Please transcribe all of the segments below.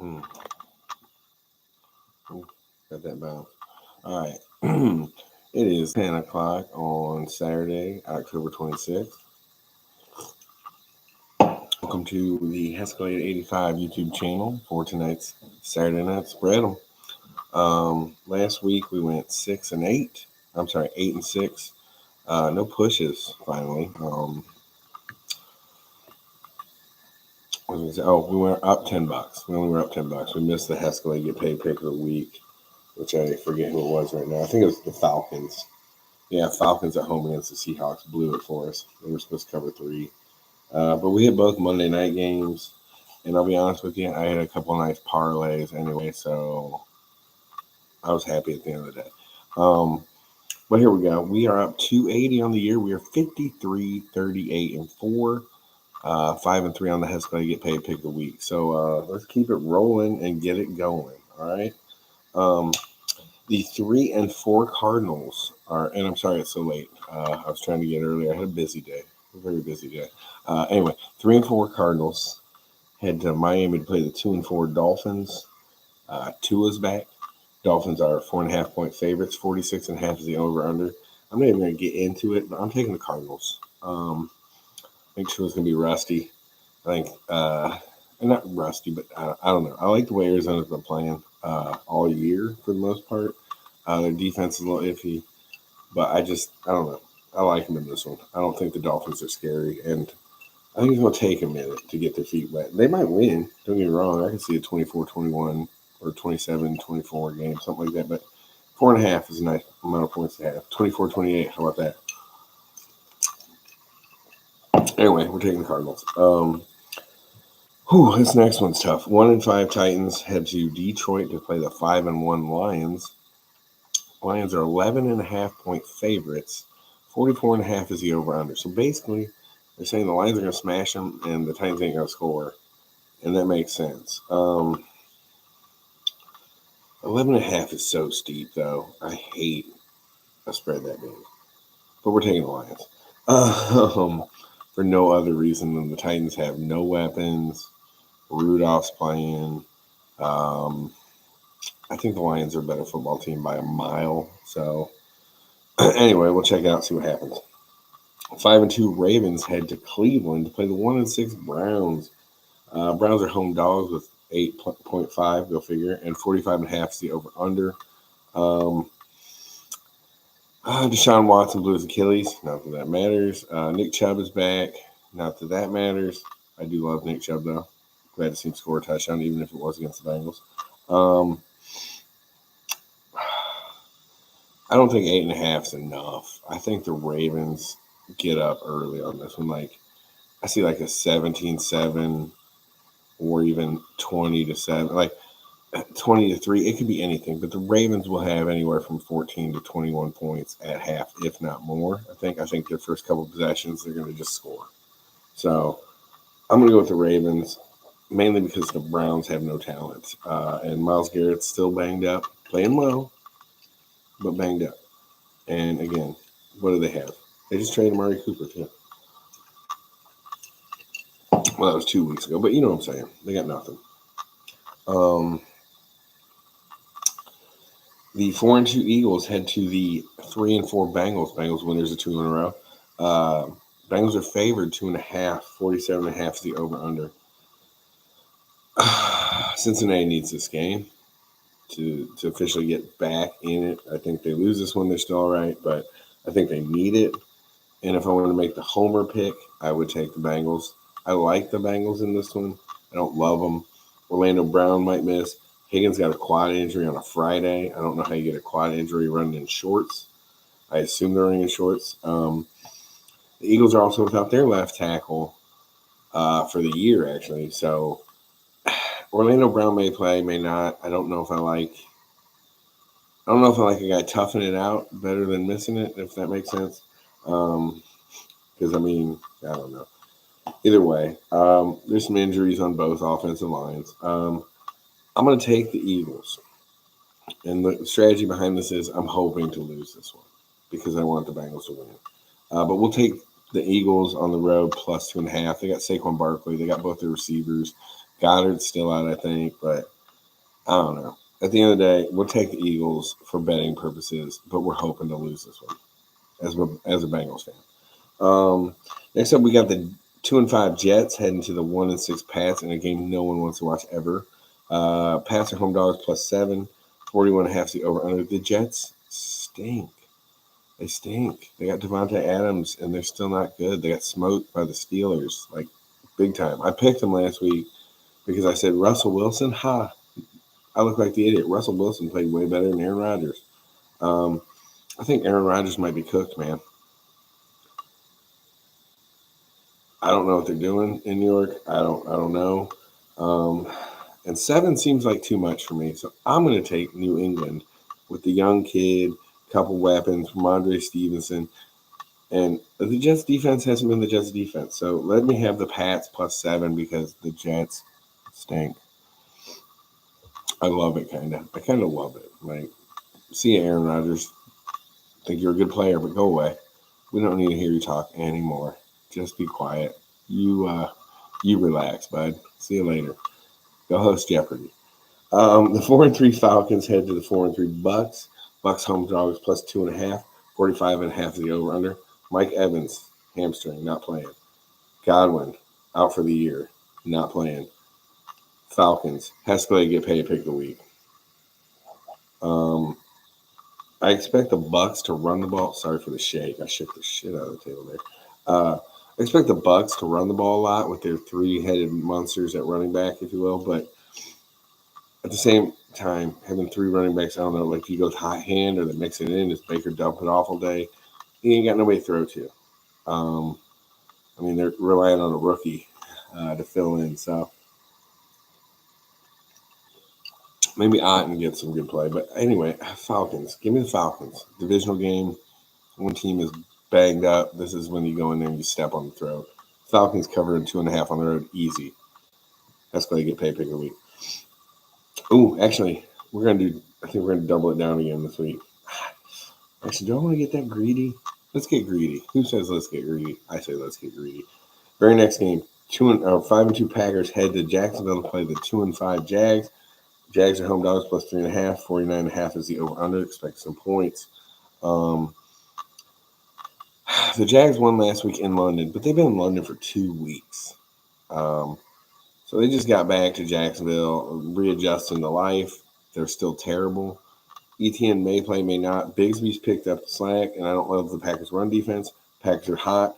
Mm. Ooh, got that bounce. All right. It is 10 o'clock on Saturday, October 26th. Welcome to the Escalade 85 YouTube channel for tonight's Saturday Night Spread 'em. Last week we went 6-8. I'm sorry, 8-6. No pushes finally. What was I say? Oh, we were up $10. We only were up $10. We missed the Escalade get paid pick of the week, which I forget who it was right now. I think it was the Falcons. Yeah, Falcons at home against the Seahawks blew it for us. They were supposed to cover 3. But we had both Monday night games. And I'll be honest with you, I had a couple of nice parlays anyway, so I was happy at the end of the day. But here we go. We are up 280 on the year. We are 53, 38, and 4. 5-3 on the Escalade get paid pick of the week. So let's keep it rolling and get it going. All right. The 3 and 4 Cardinals are, and I'm sorry it's so late. I was trying to get earlier. I had a busy day, a very busy day. Anyway, 3 and 4 Cardinals head to Miami to play the 2 and 4 Dolphins. Tua's back. Dolphins are 4.5 point favorites. 46.5 is the over under. I'm not even going to get into it, but I'm taking the Cardinals. I think Tua's going to be rusty. I think, not rusty, but I don't know. I like the way Arizona's been playing all year for the most part. Their defense is a little iffy, but I don't know. I like them in this one. I don't think the Dolphins are scary, and I think it's going to take a minute to get their feet wet. They might win. Don't get me wrong. I can see a 24-21 or 27-24 game, something like that, but 4.5 is a nice amount of points to have. 24-28, how about that? Anyway, we're taking the Cardinals. This next one's tough. 1 and 5 Titans head to Detroit to play the 5 and 1 Lions. Lions are 11.5 point favorites. 44.5 is the over under. So basically, they're saying the Lions are going to smash them and the Titans ain't going to score, and that makes sense. 11.5 is so steep, though. I hate a spread that big, but we're taking the Lions for no other reason than the Titans have no weapons. Rudolph's playing. I think the Lions are a better football team by a mile. So anyway, we'll check it out, see what happens. 5 and 2 Ravens head to Cleveland to play the 1 and 6 Browns. Browns are home dogs with 8.5, go figure, and 45.5 is the over under. Deshaun Watson blew his Achilles. Not that matters. Nick Chubb is back. Not that matters. I do love Nick Chubb, though. Glad to see him score a touchdown, even if it was against the Bengals. I don't think 8.5 is enough. I think the Ravens get up early on this one. Like, I see like a 17-7 or even 20-7. Like, 20-3, it could be anything, but the Ravens will have anywhere from 14 to 21 points at half, if not more. I think their first couple of possessions, they're going to just score. So I'm going to go with the Ravens, mainly because the Browns have no talent. And Myles Garrett's still banged up, playing well, but banged up. And again, what do they have? They just traded Amari Cooper, too. Well, that was 2 weeks ago, but you know what I'm saying. They got nothing. The 4 and 2 Eagles head to the 3 and 4 Bengals. Bengals winners of 2 in a row. Bengals are favored 2.5. 47.5 is the over under. Cincinnati needs this game to officially get back in it. I think they lose this one, they're still all right, but I think they need it. And if I wanted to make the homer pick, I would take the Bengals. I like the Bengals in this one. I don't love them. Orlando Brown might miss. Higgins got a quad injury on a Friday. I don't know how you get a quad injury running in shorts. I assume they're running in shorts. The Eagles are also without their left tackle for the year, actually. So Orlando Brown may play, may not. I don't know if I like a guy toughing it out better than missing it, if that makes sense. Because, I don't know. Either way, there's some injuries on both offensive lines. I'm going to take the Eagles. And the strategy behind this is I'm hoping to lose this one because I want the Bengals to win. But we'll take the Eagles on the road plus 2.5. They got Saquon Barkley. They got both their receivers. Goddard's still out, I think, but I don't know. At the end of the day, we'll take the Eagles for betting purposes, but we're hoping to lose this one as a Bengals fan. Next up, we got the 2-5 Jets heading to the 1-6 Pats in a game no one wants to watch ever. Pats are home dogs +7, 41.5 is the over under. The Jets stink. They stink. They got Devontae Adams, and they're still not good. They got smoked by the Steelers, like big time. I picked them last week because I said Russell Wilson. I look like the idiot. Russell Wilson played way better than Aaron Rodgers. I think Aaron Rodgers might be cooked, man. I don't know what they're doing in New York. I don't know. And 7 seems like too much for me. So I'm going to take New England with the young kid, couple weapons, Ramondre Stevenson. And the Jets defense hasn't been the Jets defense. So let me have the Pats +7 because the Jets stink. I love it, kind of. I kind of love it. Like, see you, Aaron Rodgers. Think you're a good player, but go away. We don't need to hear you talk anymore. Just be quiet. You relax, bud. See you later. Go host Jeopardy. The 4-3 Falcons head to the 4-3 Bucks. Bucks home dogs +2.5. 45.5 is the over under. Mike Evans, hamstring, not playing. Godwin, out for the year, not playing. Falcons, Heskey get paid pick of the week. I expect the Bucks to run the ball. Sorry for the shake. I shook the shit out of the table there. I expect the Bucks to run the ball a lot with their 3-headed monsters at running back, if you will. But at the same time, having 3 running backs, I don't know, like if you go hot hand or they mix it in, is Baker dumping off all day? He ain't got nobody to throw to. I mean, they're relying on a rookie to fill in. So maybe Otten gets some good play. But anyway, Falcons. Give me the Falcons. Divisional game. One team is banged up. This is when you go in there and you step on the throat. Falcons covering 2.5 on the road. Easy. That's going to get paid pick of the week. Ooh, actually, I think we're going to double it down again this week. Actually, do I want to get that greedy? Let's get greedy. Who says let's get greedy? I say let's get greedy. Very next game, 5-2 Packers head to Jacksonville to play the 2-5 Jags. Jags are home dogs +3.5. 49.5 is the over/under. Expect some points. The Jags won last week in London, but they've been in London for 2 weeks. So they just got back to Jacksonville, readjusting to life. They're still terrible. ETN may play, may not. Bigsby's picked up the slack, and I don't love the Packers' run defense. Packers are hot.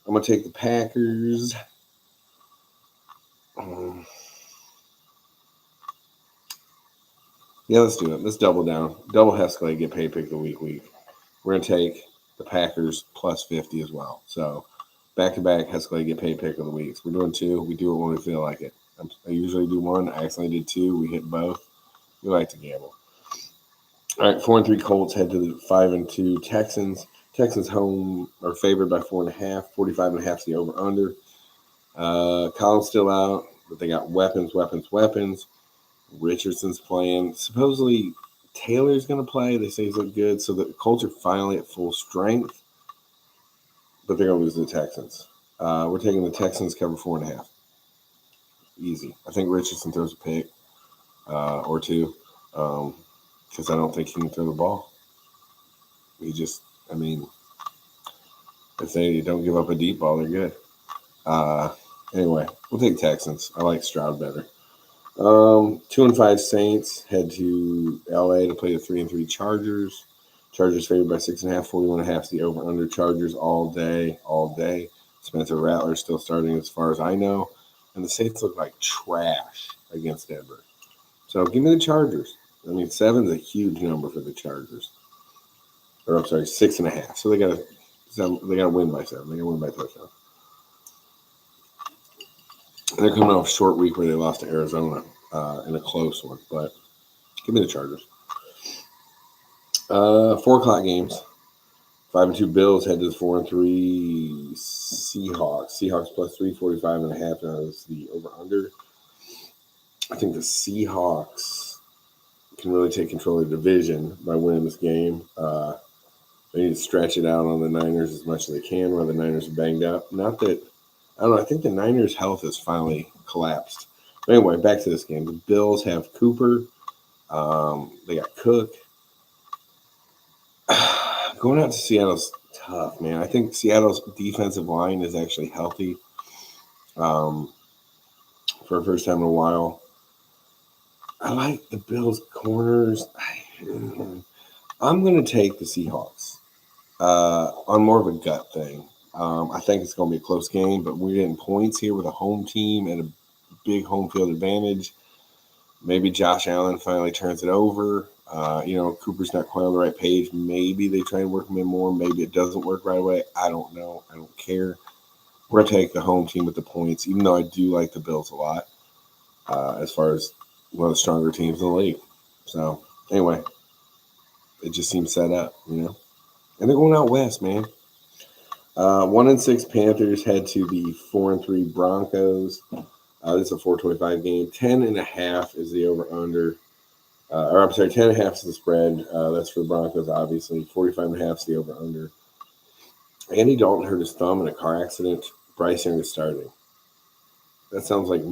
I'm going to take the Packers. Yeah, let's do it. Let's double down. Double Heskey, get paid pick of the week. We're going to take the Packers +50 as well. So back-to-back Heskey get paid pick of the week. We're doing 2. We do it when we feel like it. I usually do 1. I accidentally did 2. We hit both. We like to gamble. All right, 4-3 Colts head to the 5-2 Texans. Texans home are favored by 4.5. 45.5 is the over/under. Collins still out, but they got weapons. Richardson's playing. Supposedly Taylor's going to play. They say he's looked good. So the Colts are finally at full strength, but they're going to lose to the Texans. We're taking the Texans cover 4.5. Easy. I think Richardson throws a pick or 2 because I don't think he can throw the ball. If they don't give up a deep ball, they're good. Anyway, we'll take Texans. I like Stroud better. 2-5 Saints head to LA to play the 3-3 Chargers. Chargers favored by 6.5. 41.5 is the over/under. Chargers all day. Spencer Rattler still starting as far as I know, and the Saints look like trash against Denver. So give me the Chargers. 7 is a huge number for the Chargers. Or I'm sorry, 6.5. So they got to win by 7. They got to win by touchdown. And they're coming off a short week where they lost to Arizona in a close one. But give me the Chargers. 4:00 games. 5-2 Bills head to the 4-3 Seahawks. Seahawks +3, 45.5. Now is the over/under. I think the Seahawks can really take control of the division by winning this game. They need to stretch it out on the Niners as much as they can while the Niners are banged up. Not that, I don't know, I think the Niners' health has finally collapsed. Anyway, back to this game. The Bills have Cooper. They got Cook. Going out to Seattle's tough, man. I think Seattle's defensive line is actually healthy for the first time in a while. I like the Bills' corners. I'm going to take the Seahawks on more of a gut thing. I think it's going to be a close game, but we're getting points here with a home team and a big home field advantage. Maybe Josh Allen finally turns it over. Cooper's not quite on the right page. Maybe they try and work him in more. Maybe it doesn't work right away. I don't know. I don't care. We're going to take the home team with the points, even though I do like the Bills a lot as far as one of the stronger teams in the league. So, anyway, it just seems set up, And they're going out west, man. 1-6 Panthers head to the 4-3 Broncos. This is a 425 game. 10.5 is the over-under. 10.5 is the spread. That's for the Broncos, obviously. 45.5 is the over-under. Andy Dalton hurt his thumb in a car accident. Bryce Young is starting. That sounds like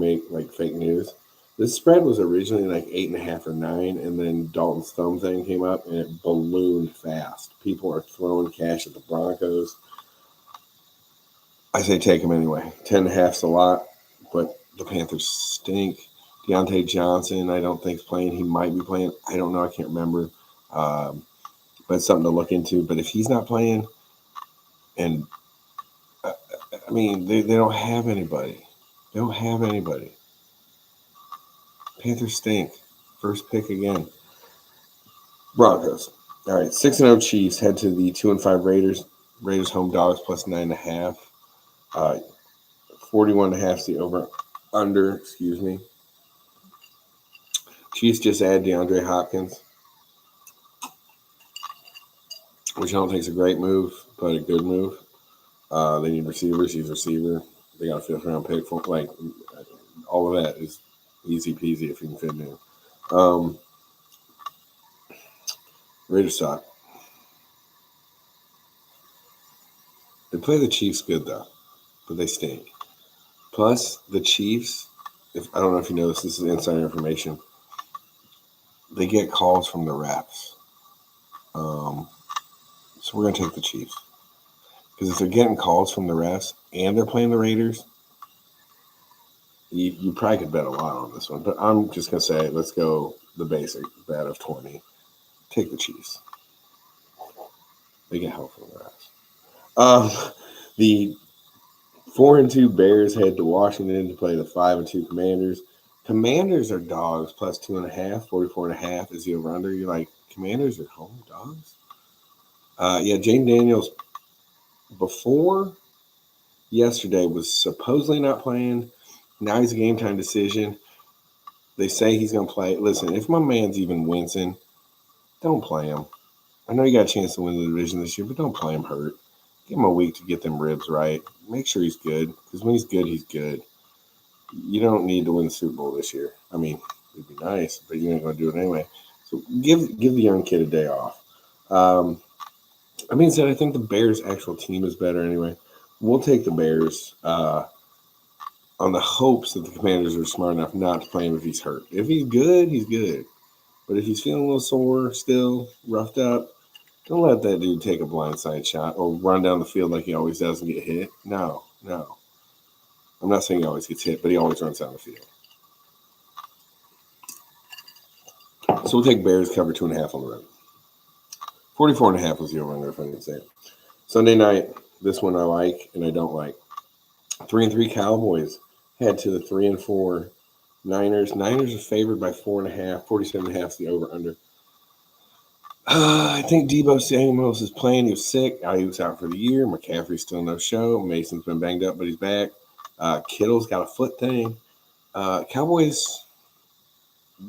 fake news. This spread was originally like 8.5 or 9, and then Dalton's thumb thing came up, and it ballooned fast. People are throwing cash at the Broncos. I say take them anyway. 10.5's a lot, but the Panthers stink. Deontay Johnson, I don't think is playing. He might be playing. I don't know. I can't remember. But it's something to look into. But if he's not playing, and they don't have anybody. They don't have anybody. Panthers stink. First pick again. Broncos. All right, 6-0 Chiefs head to the 2-5 Raiders. Raiders home dogs plus 9.5. 41.5 is the over-under. Excuse me. Chiefs just add DeAndre Hopkins, which I don't think is a great move, but a good move. They need receivers. He's a receiver. They got a 5th-round pick for all of that is easy peasy if you can fit it in. Raiders suck. They play the Chiefs good though, but they stink. Plus the Chiefs, I don't know if you know this is insider information. They get calls from the refs. So we're going to take the Chiefs. Because if they're getting calls from the refs and they're playing the Raiders, you probably could bet a lot on this one. But I'm just going to say, let's go the basic bet of 20. Take the Chiefs. They get help from the refs. The 4-2 Bears head to Washington to play the 5-2 Commanders. Commanders are dogs plus 2.5. 44.5 is the over-under. You're like, Commanders are home dogs? Jane Daniels before yesterday was supposedly not playing. Now he's a game time decision. They say he's going to play. Listen, if my man's even wincing, don't play him. I know you got a chance to win the division this year, but don't play him hurt. Give him a week to get them ribs right. Make sure he's good, because when he's good, he's good. You don't need to win the Super Bowl this year. I mean, it'd be nice, but you ain't going to do it anyway. So give the young kid a day off. I mean, I think the Bears' actual team is better anyway. We'll take the Bears on the hopes that the Commanders are smart enough not to play him if he's hurt. If he's good, he's good. But if he's feeling a little sore still, roughed up, don't let that dude take a blindside shot or run down the field like he always does and get hit. No. I'm not saying he always gets hit, but he always runs down the field. So we'll take Bears cover 2.5 on the road. 44.5 was the over-under, if I didn't say it. Sunday night, this one I like and I don't like. 3-3 Cowboys head to the 3-4 Niners. Niners are favored by 4.5. 47.5 is the over-under. I think Deebo Samuels is playing. He was sick. He was out for the year. McCaffrey's still no show. Mason's been banged up, but he's back. Kittle's got a foot thing. Cowboys,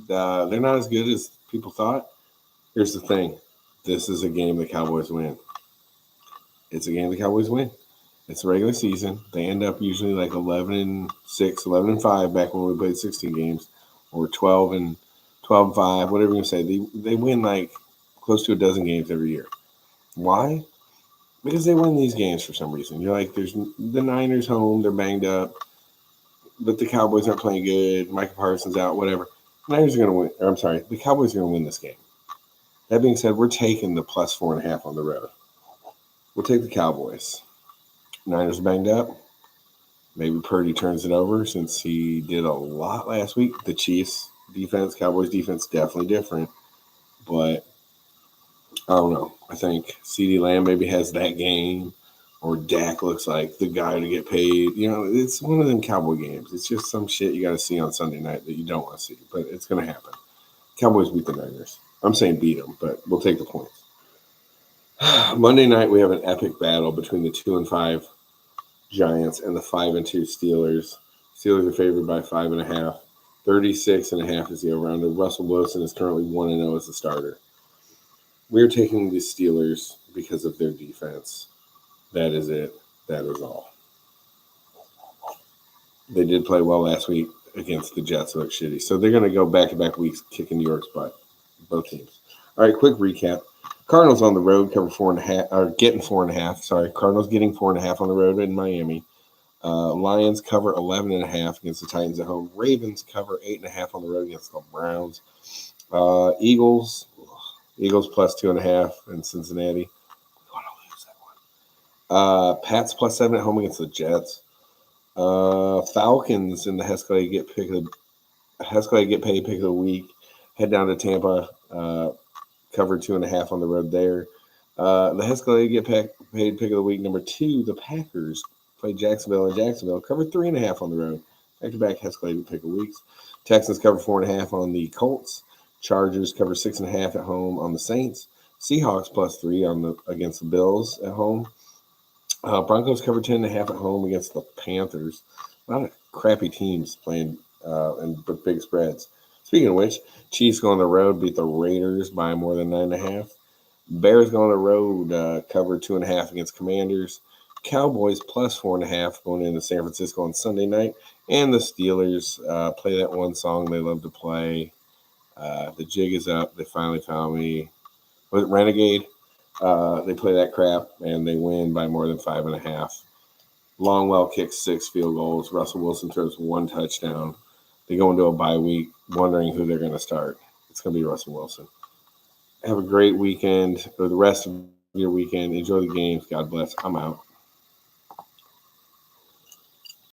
they're not as good as people thought. Here's the thing. This is a game the Cowboys win. It's a game the Cowboys win. It's a regular season. They end up usually like 11-6, 11-5 back when we played 16 games, or 12-5, whatever you say. They win like close to a dozen games every year. Why? Because they win these games for some reason. You're like, there's the Niners home. They're banged up. but the Cowboys aren't playing good. Micah Parsons out, whatever. Niners are going to win. Or I'm sorry, the Cowboys are going to win this game. That being said, we're taking the plus 4.5 on the road. We'll take the Cowboys. Niners banged up. Maybe Purdy turns it over since he did a lot last week. The Chiefs defense, Cowboys defense, definitely different. But I don't know. I think CeeDee Lamb maybe has that game, or Dak looks like the guy to get paid. It's one of them Cowboy games. It's just some shit you got to see on Sunday night that you don't want to see, but it's going to happen. Cowboys beat the Niners. I'm saying beat them, but we'll take the points. Monday night, we have an epic battle between the 2-5 Giants and the 5-2 Steelers. Steelers are favored by 5.5. 36.5 is the over-under. Russell Wilson is currently 1-0 as the starter. We're taking the Steelers because of their defense. That is it. That is all. They did play well last week against the Jets, who look shitty. So they're going to go back-to-back weeks kicking New York's butt. Both teams. All right, quick recap. Cardinals on the road cover 4.5, or getting 4.5. Sorry, Cardinals getting 4.5 on the road in Miami. Lions cover 11.5 against the Titans at home. Ravens cover 8.5 on the road against the Browns. Eagles plus 2.5 in Cincinnati. We want to lose that one. Pats plus 7 at home against the Jets. Falcons in the Hescalade get paid pick of the week. Head down to Tampa. Cover 2.5 on the road there. The Hescalade get paid pick of the week. Number 2, the Packers play Jacksonville and Jacksonville. Cover 3.5 on the road. Back-to-back Hescalade pick of weeks. Texans cover 4.5 on the Colts. Chargers cover 6.5 at home on the Saints. Seahawks plus 3 against the Bills at home. Broncos cover 10.5 at home against the Panthers. A lot of crappy teams playing and big spreads. Speaking of which, Chiefs go on the road, beat the Raiders by more than 9.5. Bears go on the road, cover 2.5 against Commanders. Cowboys plus 4.5 going into San Francisco on Sunday night. And the Steelers play that one song they love to play. The jig is up. They finally found me. Was it Renegade? They play that crap, and they win by more than 5.5. Longwell kicks 6 field goals. Russell Wilson throws 1 touchdown. They go into a bye week wondering who they're going to start. It's going to be Russell Wilson. Have a great weekend, or the rest of your weekend. Enjoy the games. God bless. I'm out.